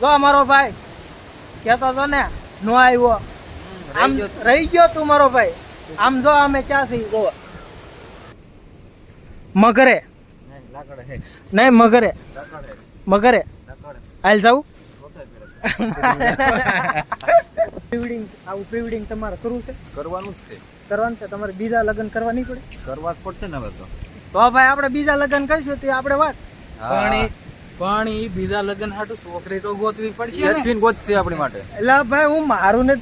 જો મારો ભાઈ કેતો તો ને નો આવ્યો, આમ રહી ગયો તું મારો ભાઈ. આમ જો અમે ક્યાં છીએ જો મગરે નહીં મગરે મગરે હાલ જાઉં પ્રીવેડિંગ આવું પ્રીવેડિંગ તમારે કરવું છે? કરવાનું જ છે. કરવાનું છે. તમારે બીજા લગ્ન કરવા નહીં પડે? કરવા જ પડશે ને હવે તો ભાઈ આપણે બીજા લગ્ન કરીશું તે આપણે વાત પણ ઈ બીજા લગ્ન હાટુ છોકરી તો ગોતવી પડશે ને. ગોતશે આપણી માટે. એટલે ભાઈ હું મારું ને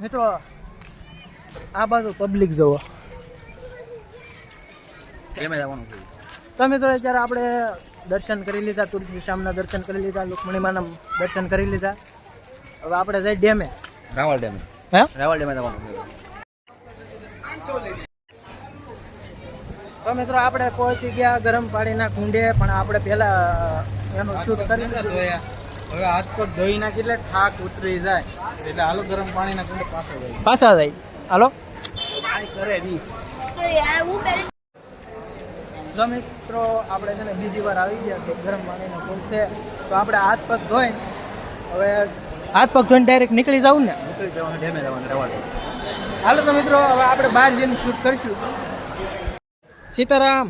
મિત્રો આ બાજુ પબ્લિક જવો કેમ જવાનું છે? તો મિત્રો અત્યારે આપણે દર્શન કરી લીધા, તુલસી શ્યામના દર્શન કરી લીધા, રુક્મણીમાના દર્શન કરી લીધા. હવે આપણે જઈ ડેમે, રાવલ ડેમ. હે રાવલ ડેમે જવાનું છે. તો મિત્રો આપણે પહોંચી ગયા ગરમ પાણીના કુંડે, પણ આપણે પહેલા એનું શૂટ કરી લીધું. હવે હાથ પગ ધોઈ નાખી એટલે થાક ઉતરી જાય, એટલે હાલો ગરમ પાણીના કુંડે પાછા જાય. હાલો જો મિત્રો આપણે છે ને બીજી વાર આવી ગયા કે ગરમ પાણીનો કુંડ છે, તો આપણે હાથ પગ ધોઈને હવે હાથ પગ ધોઈને ડાયરેક્ટ નીકળી જવું ને. નીકળી જવાનું, ડેમે જવાનું, રાવલ ડેમ. હાલો તો મિત્રો હવે આપણે બહાર જઈને શૂટ કરીશું. સીતારામ.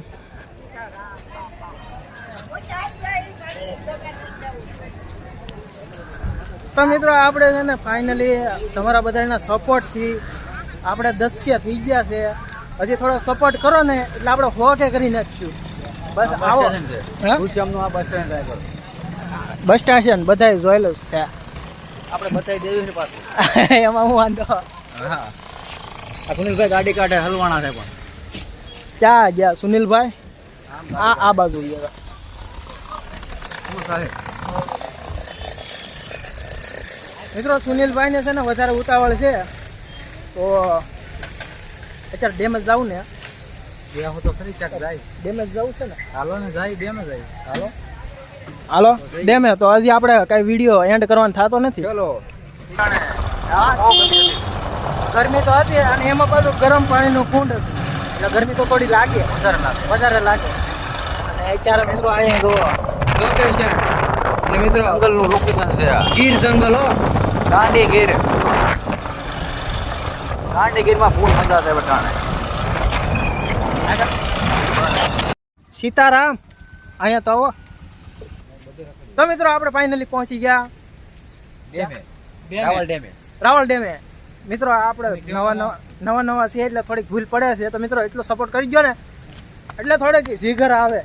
તો મિત્રો આપણે છે ને ફાઇનલી તમારા બધાના સપોર્ટથી આપણે 10 કે થઈ ગયા છે. હજી થોડો સપોર્ટ કરો ને એટલે આપણે 100 કે કરી નાખીશું. બસ આવો. ભૂચામનું આ બસ સ્ટેન્ડ જાય. બસ સ્ટેશન બધાય જોયેલું છે, આપણે બતાવી દેવું છે પાછું. એમાં હું વાંધો. હા આ સુનિલભાઈ ગાડી કાઢે હલવાણા છે પણ ક્યાં ગયા સુનિલભાઈ? આ બાજુ ગયા. મિત્રો સુનિલભાઈને છે ને વધારે ઉતાવળ છે, તો અત્યારે ડેમ જ જવું ને. હું તો ફરી ચાક જાય. ડેમ જ જવું છે ને. હાલો ને જાય, ડેમ જાય. હાલો હાલો ડેમે. તો હજી આપણે કઈ વિડીયો એન્ડ કરવાનો થતો નથી. ચલો. ગરમી તો હતી અને એમાં પાછું ગરમ પાણીનું કુંડ હતું, એટલે ગરમી તો થોડી લાગે, વધારે લાગે. અને અત્યારે મિત્રો અહીંયા જો લોકેશન, અને મિત્રો જંગલનું લોકેશન છે આ. ગીર જંગલ હો, દાંડી ગીર. દાંડી ગીરમાં ફૂલ મજા છે બટાણે. સીતારામ. અહીંયા તો આવો. તો મિત્રો આપણે ફાઇનલી પહોંચી ગયા ડેમે, રાવલ ડેમે. રાવલ ડેમે. મિત્રો આપણે નવા છે એટલે થોડીક ભૂલ પડે છે, તો મિત્રો એટલો સપોર્ટ કરી ગયો ને એટલે થોડીક જીગર આવે.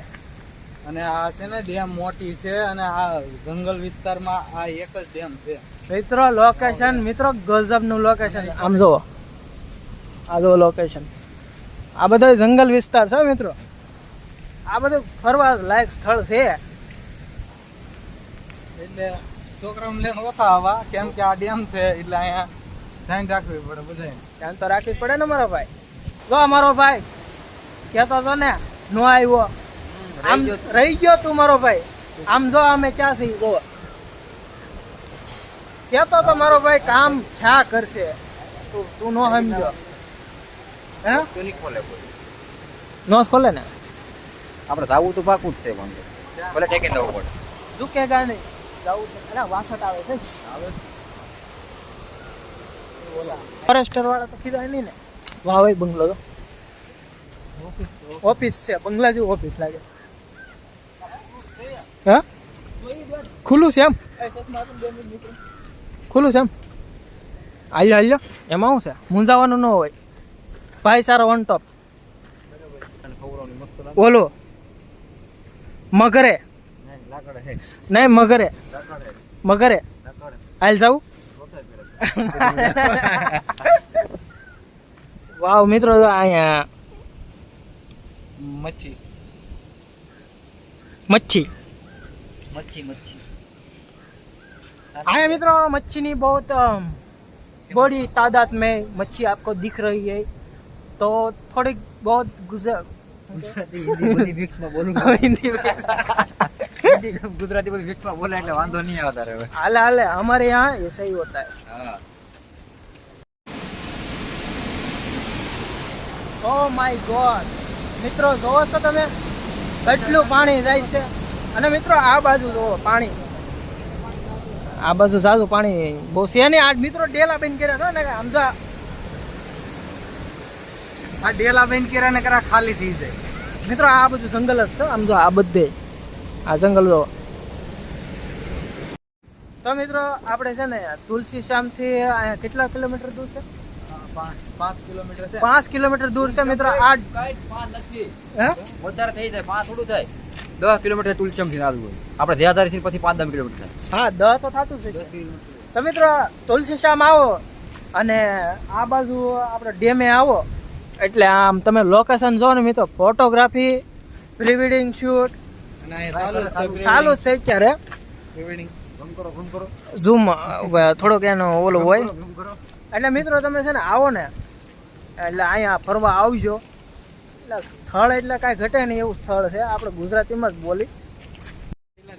અને આ છે ને ડેમ મોટી છે, અને આ જંગલ વિસ્તારમાં આ એક જ ડેમ છે. મિત્રો લોકેશન, મિત્રો ગજબનું લોકેશન. આમ જુઓ, આ જો લોકેશન. આ બધો જંગલ વિસ્તાર છે મિત્રો. આ બધું ફરવા લાયક સ્થળ છે, એટલે છોકરાઓને લઈને ઓછા આવવા, કેમ કે આ ડેમ છે એટલે અહીંયા ધ્યાન રાખવી પડે બધાય. ધ્યાન તો રાખવી જ પડે ને મારો ભાઈ. જો મારો ભાઈ કેતો તો ને નો આવ્યો, આમ રહી ગયો તું મારો ભાઈ. આમ જો અમે ક્યાં છીએ જો કેતો તો મારો ભાઈ કામ ક્યાં કરશે તું નો સમજો. હે નો ખોલે ને. આપણે જાવું તો પાકું જ છે, પણ ભલે ટેકે જવું પડે. ઝુકેગા નહીં. જવું છે. અરે વાસટ આવે છે. ફોરેસ્ટર વાળા તો કીધા નહીં ને. વાહ ભાઈ બંગલો તો ઓફિસ છે, બંગલા જેવું ઓફિસ લાગે. હા ખુલ્લું છે એમ, ખુલ્લું છે એમ. હાલ્યો એમાં શું છે, મૂંઝાવાનું ન હોય ભાઈ. સારો વન ટોપ. બોલો મગરે નહીં મગરે મગરે હાલ જાઉં. વાવ મિત્રો અહીંયા મચ્છી मच्छी मच्छी मच्छी आया मित्रों, मच्छी नहीं बहुत बड़ी तादाद में मच्छी आपको दिख रही है, तो थोड़ी बहुत गुजराती हिंदी मिक्स में बोलूंगा. हिंदी में गुजराती मिक्स में बोला એટલે વાંધો નહીં આવતા રે. हाले हाले हमारे यहाँ ऐसा ही होता है. हाँ. ओ माय गॉड मित्रों, જોવો છો તમે કેટલું પાણી જાય છે. અને મિત્રો આ બાજુ જુઓ પાણી, આ બાજુ સાદું પાણી બહુ છે ને. આ મિત્રો ડેલા બેન કર્યા હતા ને કે સમજા આ ડેલા બેન કર્યા ને કરા ખાલી થઈ જાય. મિત્રો આ બધું જંગલ જ છે. આમ જો આ બધે આ જંગલ જો. તો મિત્રો આપણે છે ને તુલસી શ્યામ થી અહીંયા કેટલા કિલોમીટર દૂર છે? 5 કિલોમીટર છે. 5 કિલોમીટર દૂર છે મિત્રો. આ 5 નથી હે વધારે થઈ જાય 5 થોડું થાય 10 કિલોમીટર તુલસીમ થી આગળ આપણે ધ્યાધારી થી પછી 5-10 કિલોમીટર થાય. હા 10 તો થતું છે. તો મિત્રો તુલસી શ્યામ આવો અને આ બાજુ આપણે ડેમે આવો એટલે આમ તમે લોકેશન જો ને મિત્રો, ફોટોગ્રાફી, પ્રી વેડિંગ શૂટ અને અહીંયા ચાલુ જ છે અત્યારે. પ્રી-વેડિંગ ઘૂમ કરો ઝૂમ થોડોક એનો ઓલો હોય. ઘૂમ કરો. એટલે મિત્રો તમે છે ને આવો ને એટલે અહીંયા ફરવા આવજો. એટલે સ્થળ એટલે કાંઈ ઘટે નહીં એવું સ્થળ છે. આપણે ગુજરાતીમાં જ બોલી.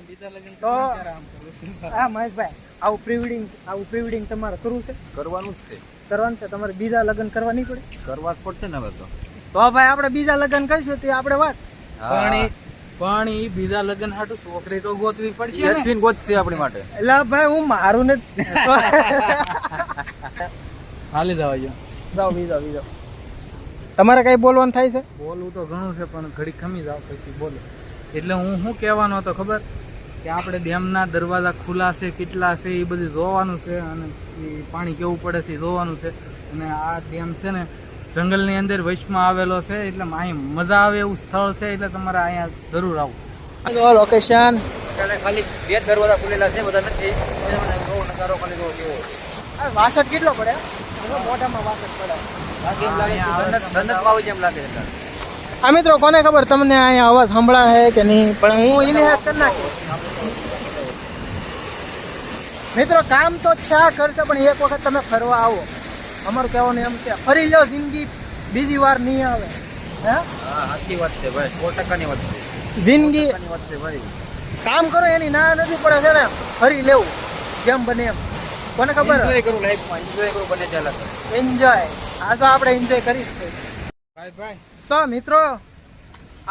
બીજા લગન તો ક્યારે આમ કરું છું? હા મહેશભાઈ, આવું પ્રી વેડિંગ તમારે કરવું છે? કરવાનું જ છે, કરવાનું છે. તમારે બીજા લગ્ન કરવા નહીં પડે? કરવા જ પડશે ને હવે તો. તો ભાઈ આપણે બીજા લગ્ન કરીશું તે આપણે વાત. પણ ઈ બીજા લગ્ન હાટુ છોકરી તો ગોતવી પડશે ને. યશવીન ગોતશે આપણી માટે. એટલે ભાઈ હું મારું ને હાલી જવાજો. જાઓ બીજો. તમારે કઈ બોલવાનું થાય છે? બોલવું તો ઘણું છે પણ ઘડી ખમી જાવ પછી બોલો. એટલે હું શું કહેવાનો હતો ખબર કે આપણે ડેમના દરવાજા ખુલ્લા છે કેટલા છે એ બધું જોવાનું છે અને એ પાણી કેવું પડે છે એ જોવાનું છે. અને આ ડેમ છે ને જંગલની અંદર વચમાં આવેલો છે એટલે અહીં મજા આવે એવું સ્થળ છે. એટલે તમારે અહીંયા જરૂર આવો. લોકેશન એટલે ખાલી 2 દરવાજા ખુલેલા છે, બધા નથી. એ મને જોવો નજારો ખાલી જોવો કેવો. વાસઠ કેટલો પડે? મોઢામાં વાસઠ પડે. બાકી એમ લાગે ધંધત પાવી જેમ લાગે છે. આ મિત્રો કોને ખબર તમને અહીંયા અવાજ સંભળાય છે કે નહીં, પણ હું ઇલિહાસ કરી નાખું. મિત્રો કામ તો ક્યાં કરશે પણ એક વખત તમે ફરવા આવો. અમારું કહેવાનું એમ છે ફરી લો, જિંદગી બીજી વાર નહીં આવે. હે હા સાચી વાત છે ભાઈ, 100%ની વાત છે. જિંદગી 100%ની વાત છે ભાઈ. કામ કરો એની ના નથી પડે છે ને, ફરી લેવું જેમ બને એમ. કોને ખબર? એન્જોય કરું લાઈફમાં, એન્જોય કરું બને ચાલે. એન્જોય. આ તો આપણે એન્જોય કરીશું. ભાઈ તો મિત્રો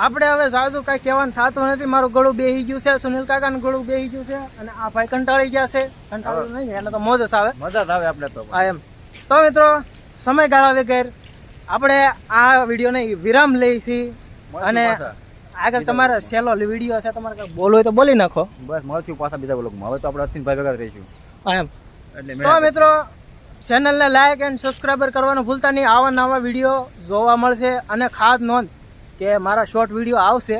આપણે હવે જાજુ કાંઈ કહેવાનું થતું નથી. મારું ગળું બેહી ગયું છે, સુનિલ કાકાનું ગળું બેહી ગયું છે અને આ ભાઈ કંટાળી ગયા છે. કંટાળું નહીં એટલે તો મોજ જ આવે. મજા જ આવે આપણે તો. હા એમ. તો મિત્રો સમયગાળા વગર આપણે આ વિડીયોને વિરામ લઈ છીએ અને આગળ તમારે સેલો વિડીયો છે, તમારે કંઈક બોલવું હોય તો બોલી નાખો. બસ મળશું પાછા બીજા બ્લોગમાં. હવે તો આપણે અશ્વિનભાઈ ભેગા જ રહીશું. હા એમ. એટલે તો મિત્રો ચેનલને લાઈક એન્ડ સબસ્ક્રાઈબર કરવાનું ભૂલતા નહીં. આવા નવા વિડીયો જોવા મળશે. અને ખાસ નોંધ કે મારા શોર્ટ વિડીયો આવશે.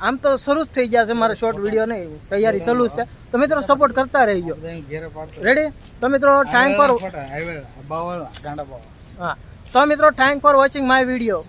આમ તો શરૂ જ થઈ ગયા છે મારા શોર્ટ વિડીયો નહીં, તૈયારી ચાલુ છે. તો મિત્રો સપોર્ટ કરતા રહીજો. ઘેરે પાડતો રેડી? તો મિત્રો થેન્ક ફોર ફોટા બાવળ ગાંડા બાવળ. હા. તો મિત્રો thank for watching my video.